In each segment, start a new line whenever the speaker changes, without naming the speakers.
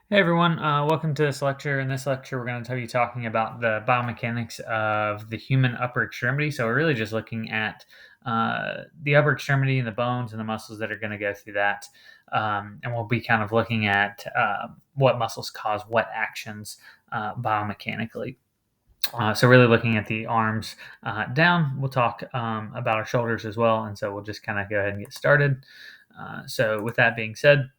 Hey everyone, welcome to this lecture. In this lecture, we're going to be talking about the biomechanics of the human upper extremity. So, we're really just looking at the upper extremity and the bones and the muscles that are going to go through that. And we'll be kind of looking at what muscles cause what actions biomechanically. So, really looking at the arms down. We'll talk about our shoulders as well. And so, we'll just kind of go ahead and get started. So, with that being said,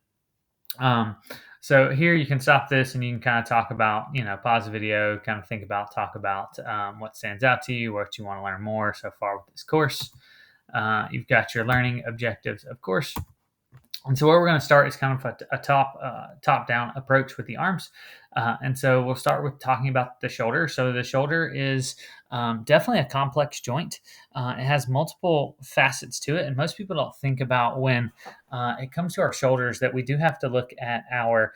um, so here you can stop this and you can kind of talk about, pause the video, kind of think about, talk about what stands out to you, what you want to learn more so far with this course. You've got your learning objectives, of course. And so where we're going to start is kind of a top down approach with the arms. And so we'll start with talking about the shoulder. So the shoulder is definitely a complex joint. It has multiple facets to it, and most people don't think about when it comes to our shoulders that we do have to look at our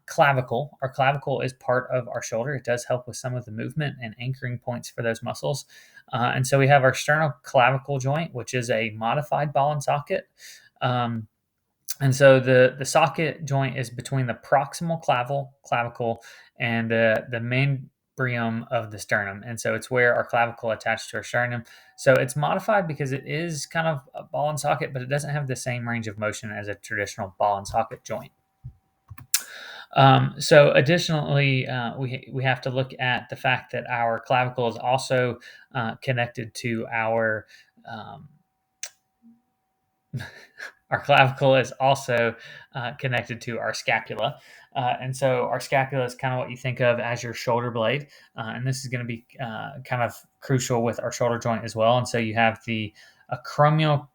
clavicle. Our clavicle is part of our shoulder. It does help with some of the movement and anchoring points for those muscles. And so we have our sternoclavicle joint, which is a modified ball and socket. And so the socket joint is between the proximal clavicle and the membrium of the sternum, and so it's where our clavicle attached to our sternum. So it's modified because it is kind of a ball and socket, but it doesn't have the same range of motion as a traditional ball and socket joint. So additionally, we have to look at the fact that our clavicle is also connected to um, our clavicle is also connected to our scapula. And so our scapula is kind of what you think of as your shoulder blade. And this is going to be kind of crucial with our shoulder joint as well. And so you have the acromial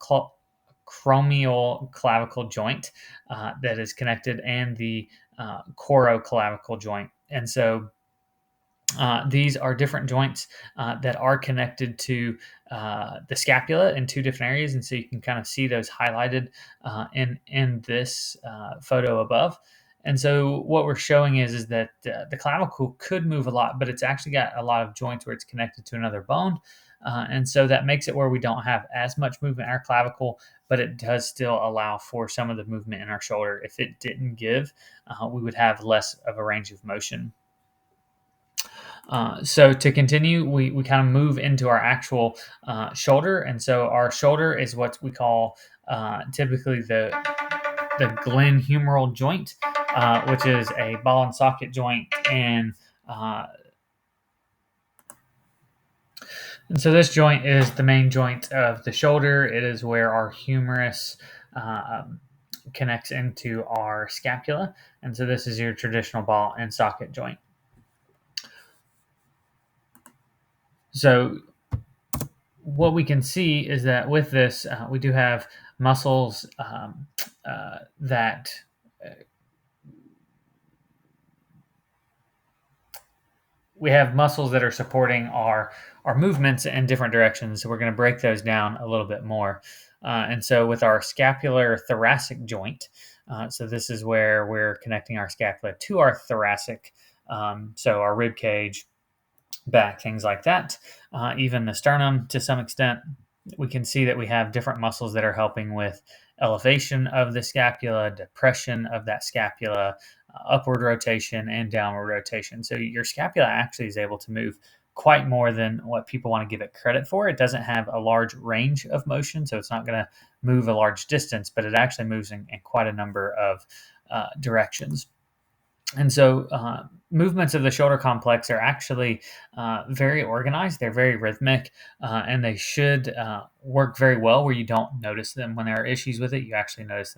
clavicle joint that is connected and the coroclavicle joint. And so these are different joints that are connected to the scapula in two different areas, and so you can kind of see those highlighted in this photo above. And so what we're showing is that the clavicle could move a lot, but it's actually got a lot of joints where it's connected to another bone. And so that makes it where we don't have as much movement in our clavicle, but it does still allow for some of the movement in our shoulder. If it didn't give, we would have less of a range of motion. So to continue, we kind of move into our actual shoulder, and so our shoulder is what we call typically the glenohumeral joint, which is a ball and socket joint, uh, and so this joint is the main joint of the shoulder. It is where our humerus connects into our scapula, and so this is your traditional ball and socket joint. So what we can see is that with this, we do have muscles that we have muscles that are supporting our movements in different directions. So we're going to break those down a little bit more. And so with our scapular thoracic joint, so this is where we're connecting our scapula to our thoracic, so our rib cage, back, things like that, even the sternum to some extent. We can see that we have different muscles that are helping with elevation of the scapula, depression of that scapula, upward rotation, and downward rotation. So your scapula actually is able to move quite more than what people want to give it credit for. It doesn't have a large range of motion, so it's not going to move a large distance, but it actually moves in quite a number of directions. And so movements of the shoulder complex are actually very organized. They're very rhythmic, and they should work very well where you don't notice them. When there are issues with it, you actually notice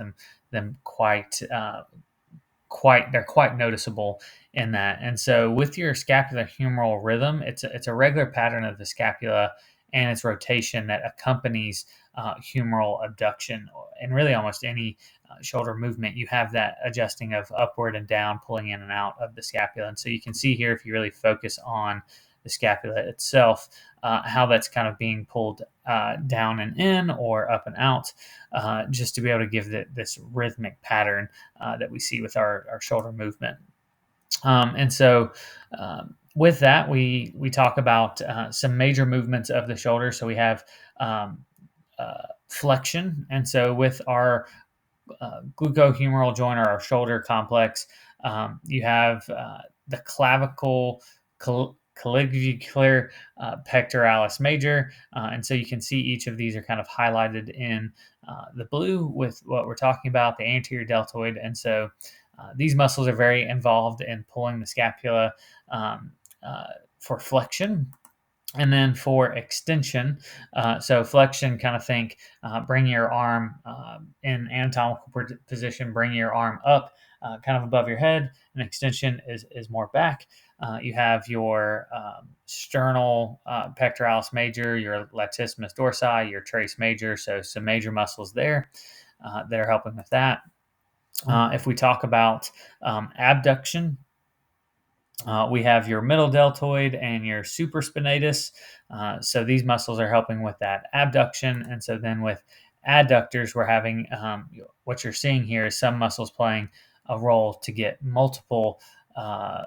them quite they're quite noticeable in that. And so with your scapular humeral rhythm, it's a regular pattern of the scapula and its rotation that accompanies humeral abduction. And really almost any shoulder movement, you have that adjusting of upward and down, pulling in and out of the scapula. And so you can see here, if you really focus on the scapula itself, how that's kind of being pulled down and in or up and out, just to be able to give this rhythmic pattern that we see with our shoulder movement. And so with that, we talk about some major movements of the shoulder. So we have flexion. And so with our glucohumeral joint or our shoulder complex, You have the clavicle clavicular pectoralis major. And so you can see each of these are kind of highlighted in the blue with what we're talking about, the anterior deltoid. And so these muscles are very involved in pulling the scapula um, uh, for flexion. And then for extension, so flexion, kind of think bring your arm in anatomical position, bring your arm up kind of above your head. And extension is more back. You have your sternal pectoralis major, your latissimus dorsi, your trace major. So some major muscles there that are helping with that. If we talk about abduction, we have your middle deltoid and your supraspinatus. So these muscles are helping with that abduction. And so then with adductors, we're having what you're seeing here is some muscles playing a role to get uh,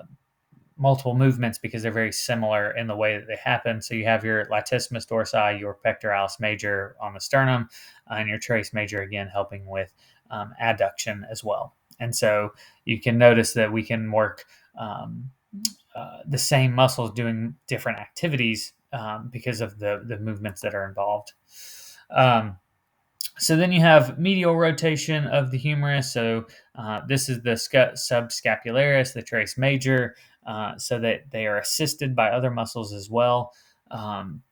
multiple movements because they're very similar in the way that they happen. So you have your latissimus dorsi, your pectoralis major on the sternum, and your trace major again helping with adduction as well. And so you can notice that we can work the same muscles doing different activities because of the movements that are involved. Um, so then you have medial rotation of the humerus. So this is the subscapularis, the trace major, so that they are assisted by other muscles as well. Um,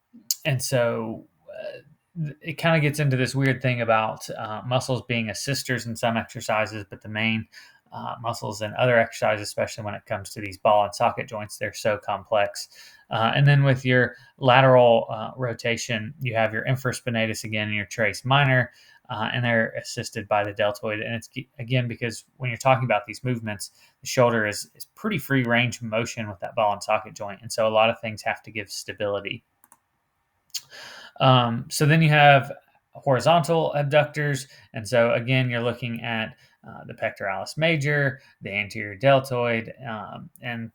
and so it kind of gets into this weird thing about muscles being assisters in some exercises, but the main muscles in other exercises, especially when it comes to these ball and socket joints, they're so complex. And then with your lateral rotation, you have your infraspinatus again and your trace minor, and they're assisted by the deltoid. And it's again because when you're talking about these movements, the shoulder is pretty free range motion with that ball and socket joint, and so a lot of things have to give stability. So then you have horizontal abductors. And so again, you're looking at the pectoralis major, the anterior deltoid, and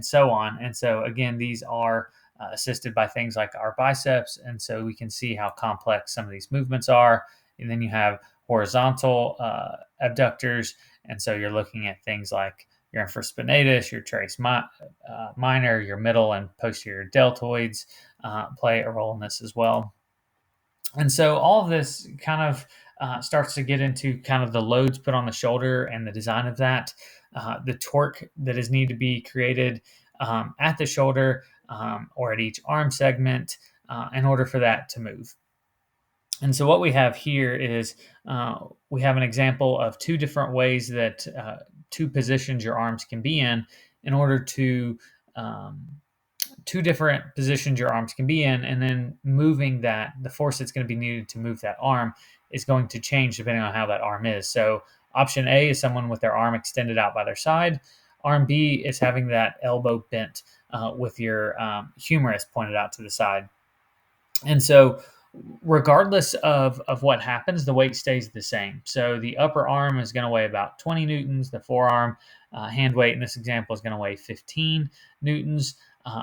so on. And so again, these are assisted by things like our biceps. And so we can see how complex some of these movements are. And then you have horizontal abductors. And so you're looking at things like your infraspinatus, your trace minor, your middle and posterior deltoids play a role in this as well. And so all of this kind of starts to get into kind of the loads put on the shoulder and the design of that, the torque that is needed to be created at the shoulder or at each arm segment in order for that to move. And so what we have here is we have an example of two different ways that two positions your arms can be in order to um, two different positions your arms can be in, and then moving that, the force that's going to be needed to move that arm is going to change depending on how that arm is. So option A is someone with their arm extended out by their side. Arm B is having that elbow bent with your humerus pointed out to the side. And so regardless of what happens, the weight stays the same. So the upper arm is going to weigh about 20 newtons. The forearm hand weight in this example is going to weigh 15 newtons.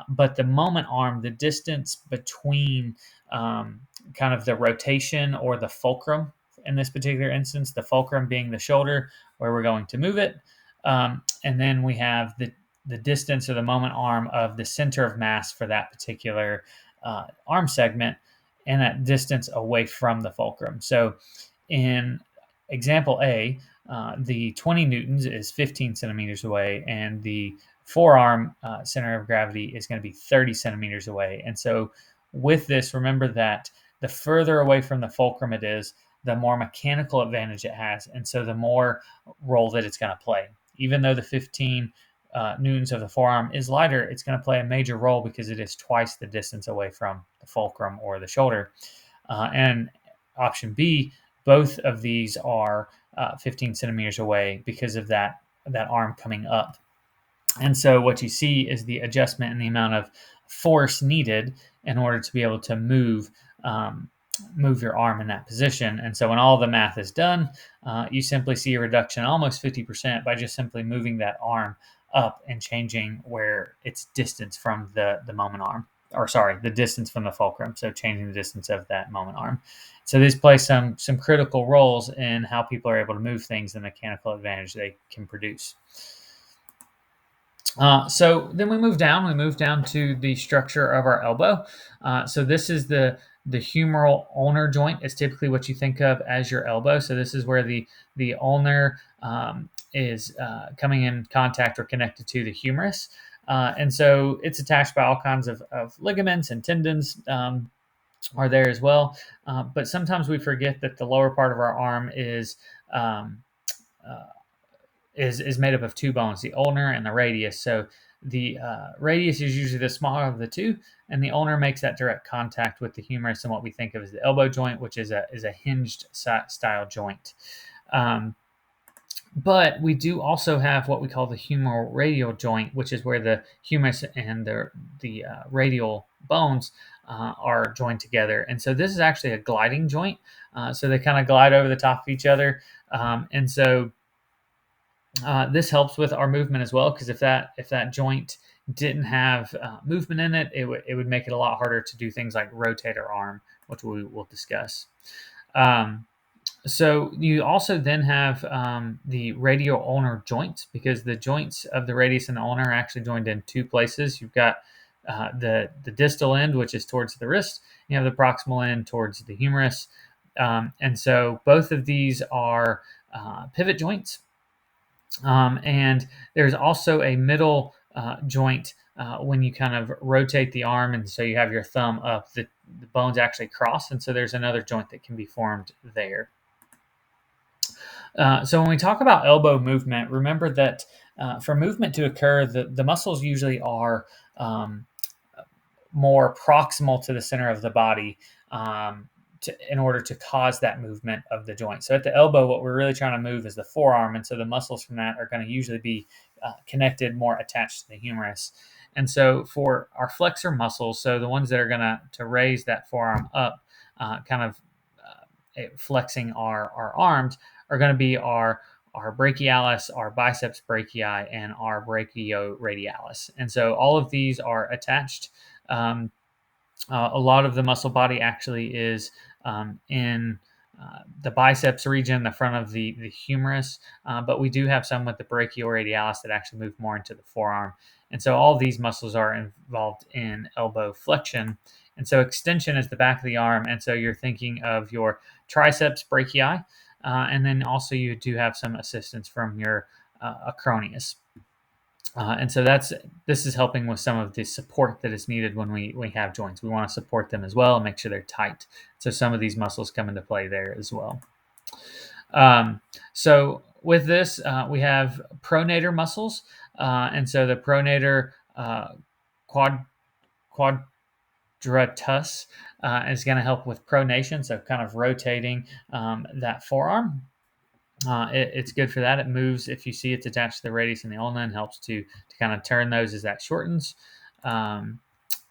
But the moment arm, the distance between kind of the rotation or the fulcrum in this particular instance, the fulcrum being the shoulder where we're going to move it. And then we have the distance or the moment arm of the center of mass for that particular arm segment and that distance away from the fulcrum. So in example A, the 20 newtons is 15 centimeters away, and the forearm center of gravity is going to be 30 centimeters away. And so with this, remember that the further away from the fulcrum it is, the more mechanical advantage it has. And so the more role that it's going to play. Even though the 15 newtons of the forearm is lighter, it's going to play a major role because it is twice the distance away from the fulcrum or the shoulder. And option B, both of these are 15 centimeters away because of that arm coming up. And so what you see is the adjustment in the amount of force needed in order to be able to move your arm in that position. And so when all the math is done, you simply see a reduction almost 50% by just simply moving that arm up and changing where its distance from the moment arm. the distance from the fulcrum. So changing the distance of that moment arm. So these play some critical roles in how people are able to move things and the mechanical advantage they can produce. So then we move down. We move down to the structure of our elbow. So this is the humeral ulnar joint. Is typically what you think of as your elbow. So this is where the ulnar is coming in contact or connected to the humerus. And so it's attached by all kinds of ligaments and tendons are there as well. But sometimes we forget that the lower part of our arm um, uh, is made up of two bones, the ulnar and the radius. So the radius is usually the smaller of the two, and the ulnar makes that direct contact with the humerus and what we think of as the elbow joint, which is a hinged style joint. But we do also have what we call the humeral radial joint, which is where the humerus and the radial bones are joined together. And so this is actually a gliding joint. So they kind of glide over the top of each other. And so this helps with our movement as well, because if that joint didn't have movement in it, it would make it a lot harder to do things like rotate our arm, which we will discuss. So you also then have the radial ulnar joints, because the joints of the radius and the ulnar are actually joined in two places. You've got the distal end, which is towards the wrist. You have the proximal end towards the humerus. And so both of these are pivot joints. And there's also a middle joint when you kind of rotate the arm, and so you have your thumb up, the bones actually cross, and so there's another joint that can be formed there. So when we talk about elbow movement, remember that for movement to occur, the muscles usually are more proximal to the center of the body in order to cause that movement of the joint. So at the elbow, what we're really trying to move is the forearm, and so the muscles from that are going to usually be connected, more attached to the humerus. And so for our flexor muscles, so the ones that are going to raise that forearm up, kind of flexing our arms, are going to be our brachialis, our biceps brachii, and our brachioradialis. And so all of these are attached. A lot of the muscle body actually is in the biceps region, the front of the humerus, but we do have some with the brachioradialis that actually move more into the forearm. And so all these muscles are involved in elbow flexion. And so extension is the back of the arm. And so you're thinking of your triceps brachii, and then also you do have some assistance from your acromion. And so this is helping with some of the support that is needed when we have joints. We want to support them as well and make sure they're tight. So some of these muscles come into play there as well. So with this, we have pronator muscles. And so the pronator quadratus is going to help with pronation, so kind of rotating that forearm. It's good for that. It moves, if you see it's attached to the radius and the ulna, and helps to kind of turn those as that shortens. And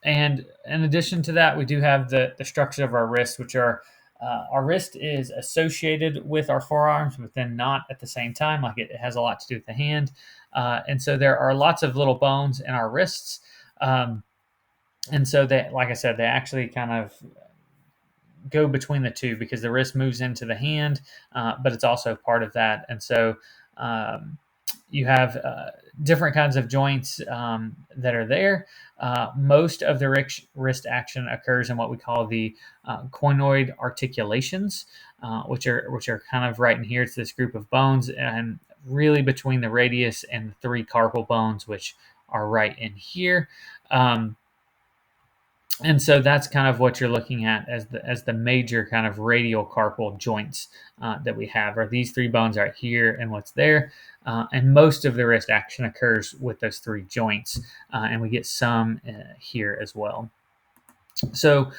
in addition to that, we do have the structure of our wrist, which are our wrist is associated with our forearms, but then not at the same time. Like it has a lot to do with the hand. And so there are lots of little bones in our wrists. And so they, like I said, they actually kind of go between the two, because the wrist moves into the hand, but it's also part of that. And so you have different kinds of joints that are there. Most of the wrist action occurs in what we call the conoid articulations, which are kind of right in here. It's this group of bones, and really between the radius and the three carpal bones, which are right in here. And so that's kind of what you're looking at as the major kind of radial carpal joints that we have, are these three bones right here and what's there. And most of the wrist action occurs with those three joints, and we get some here as well. So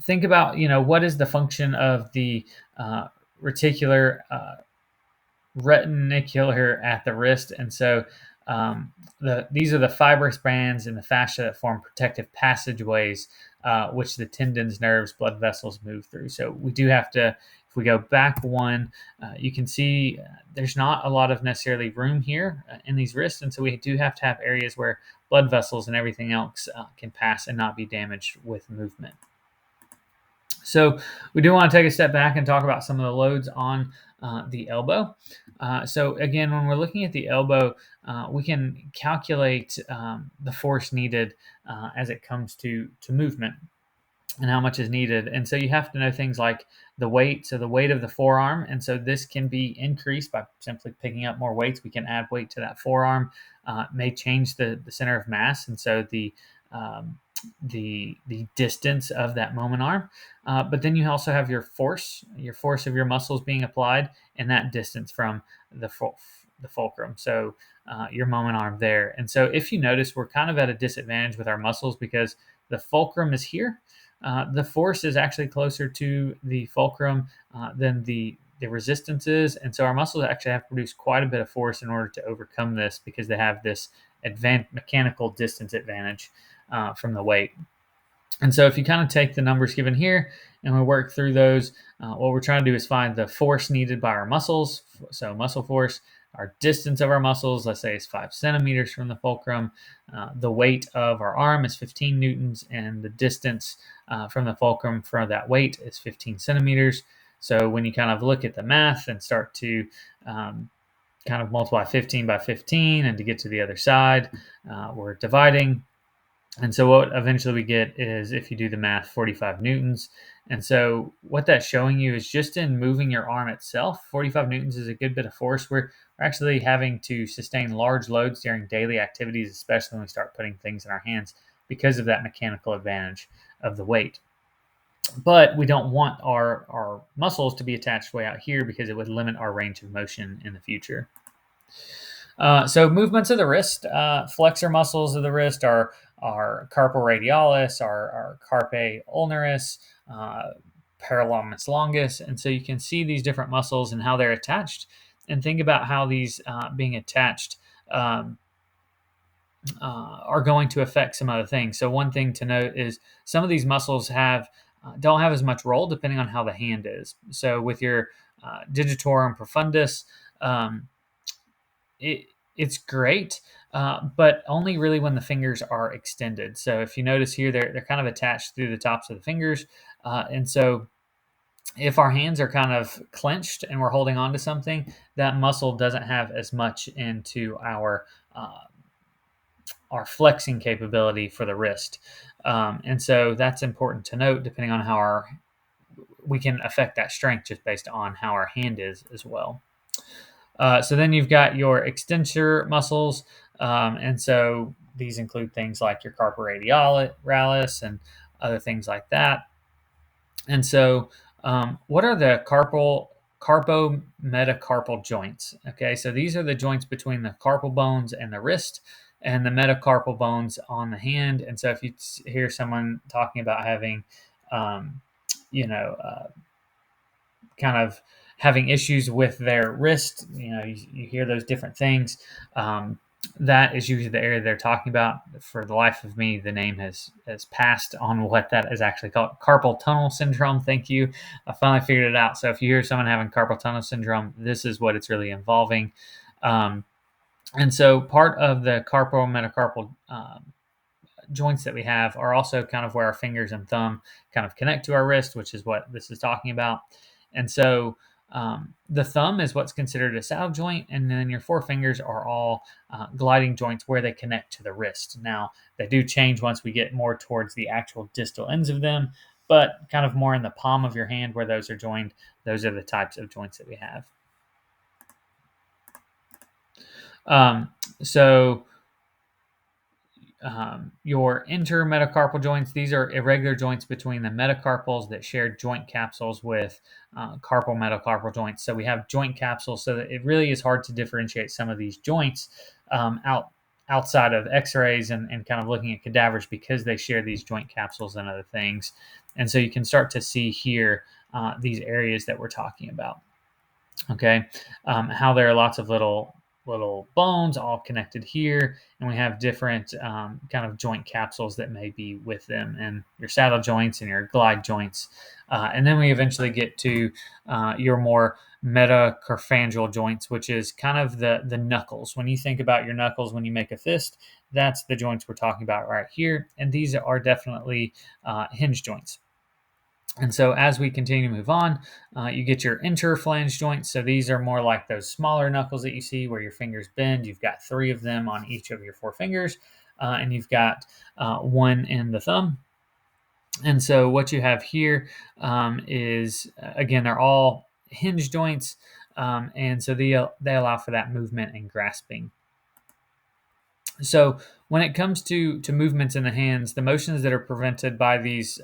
think about, what is the function of the retinicular at the wrist. And so these are the fibrous bands in the fascia that form protective passageways, which the tendons, nerves, blood vessels move through. So we do have to If we go back one, you can see there's not a lot of necessarily room here in these wrists, and so we do have to have areas where blood vessels and everything else can pass and not be damaged with movement. So we do want to take a step back and talk about some of the loads on the elbow. So again, when we're looking at the elbow, we can calculate the force needed as it comes to movement and how much is needed. And so you have to know things like the weight, so the weight of the forearm. And so this can be increased by simply picking up more weights. We can add weight to that forearm, may change the center of mass. And so um, the distance of that moment arm. But then you also have your force of your muscles being applied, and that distance from the fulcrum. So your moment arm there. And so if you notice, we're kind of at a disadvantage with our muscles because the fulcrum is here. The force is actually closer to the fulcrum than the resistance is, and so our muscles actually have to produce quite a bit of force in order to overcome this because they have this mechanical distance advantage from the weight. And so if you kind of take the numbers given here and we work through those, what we're trying to do is find the force needed by our muscles. So muscle force, our distance of our muscles, let's say is 5 centimeters from the fulcrum. The weight of our arm is 15 newtons, and the distance from the fulcrum for that weight is 15 centimeters. So when you kind of look at the math and start to kind of multiply 15 by 15, and to get to the other side, we're dividing. And so what eventually we get is, if you do the math, 45 newtons. And so what that's showing you is just in moving your arm itself, 45 newtons is a good bit of force. We're actually having to sustain large loads during daily activities, especially when we start putting things in our hands because of that mechanical advantage of the weight. But we don't want our muscles to be attached way out here because it would limit our range of motion in the future. So movements of the wrist, flexor muscles of the wrist are carpal radialis, our carpi ulnaris, piriformis longus, and so you can see these different muscles and how they're attached, and think about how these being attached are going to affect some other things. So one thing to note is some of these muscles don't have as much role depending on how the hand is. So with your digitorum profundus, it's great, but only really when the fingers are extended. So if you notice here, they're kind of attached through the tops of the fingers, and so if our hands are kind of clenched and we're holding on to something, that muscle doesn't have as much into our flexing capability for the wrist, and so that's important to note. Depending on how we can affect that strength just based on how our hand is as well. So then you've got your extensor muscles, and so these include things like your carpal radialis and other things like that. And so, what are the carpometacarpal joints? Okay, so these are the joints between the carpal bones and the wrist, and the metacarpal bones on the hand. And so, if you hear someone talking about having, um, you know, kind of having issues with their wrist, you hear those different things. That is usually the area they're talking about. For the life of me, the name has passed on what that is actually called. Carpal tunnel syndrome. Thank you. I finally figured it out. So if you hear someone having carpal tunnel syndrome, this is what it's really involving. And so part of the carpal metacarpal joints that we have are also kind of where our fingers and thumb kind of connect to our wrist, which is what this is talking about. And so the thumb is what's considered a saddle joint, and then your four fingers are all gliding joints where they connect to the wrist. Now, they do change once we get more towards the actual distal ends of them, but kind of more in the palm of your hand where those are joined, those are the types of joints that we have. So your intermetacarpal joints, these are irregular joints between the metacarpals that share joint capsules with carpal metacarpal joints. So we have joint capsules, so that it really is hard to differentiate some of these joints outside of x-rays and kind of looking at cadavers because they share these joint capsules and other things. And so you can start to see here these areas that we're talking about. Okay, how there are lots of little little bones all connected here, and we have different kind of joint capsules that may be with them, and your saddle joints and your glide joints. And then we eventually get to your more metacarphalangeal joints, which is kind of the knuckles. When you think about your knuckles when you make a fist, that's the joints we're talking about right here, and these are definitely hinge joints. And so as we continue to move on, you get your interphalange joints. So these are more like those smaller knuckles that you see where your fingers bend. You've got 3 of them on each of your 4 fingers, and you've got 1 in the thumb. And so what you have here is, again, they're all hinge joints, and so they allow for that movement and grasping. So when it comes to movements in the hands, the motions that are prevented by these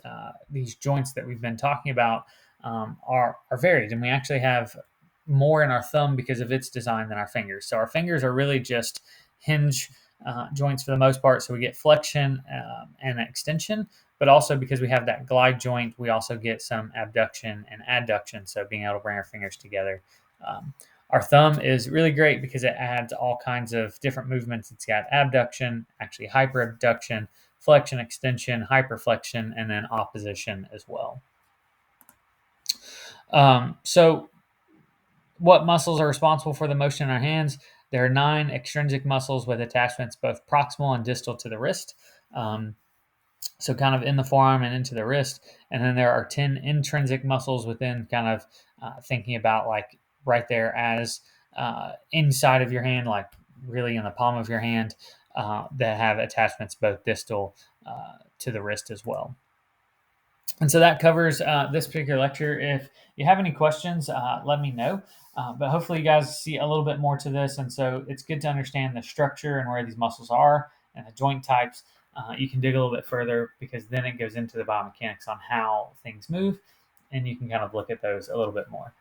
joints that we've been talking about are varied, and we actually have more in our thumb because of its design than our fingers. So our fingers are really just hinge joints for the most part. So we get flexion and extension, but also because we have that glide joint, we also get some abduction and adduction. So being able to bring our fingers together. Um, our thumb is really great because it adds all kinds of different movements. It's got abduction, actually hyperabduction, flexion, extension, hyperflexion, and then opposition as well. So what muscles are responsible for the motion in our hands? There are 9 extrinsic muscles with attachments both proximal and distal to the wrist. So kind of in the forearm and into the wrist. And then there are 10 intrinsic muscles within, kind of thinking about like right there as inside of your hand, like really in the palm of your hand, that have attachments both distal to the wrist as well. And so that covers this particular lecture. If you have any questions, let me know. But hopefully you guys see a little bit more to this. And so it's good to understand the structure and where these muscles are and the joint types. You can dig a little bit further because then it goes into the biomechanics on how things move, and you can kind of look at those a little bit more.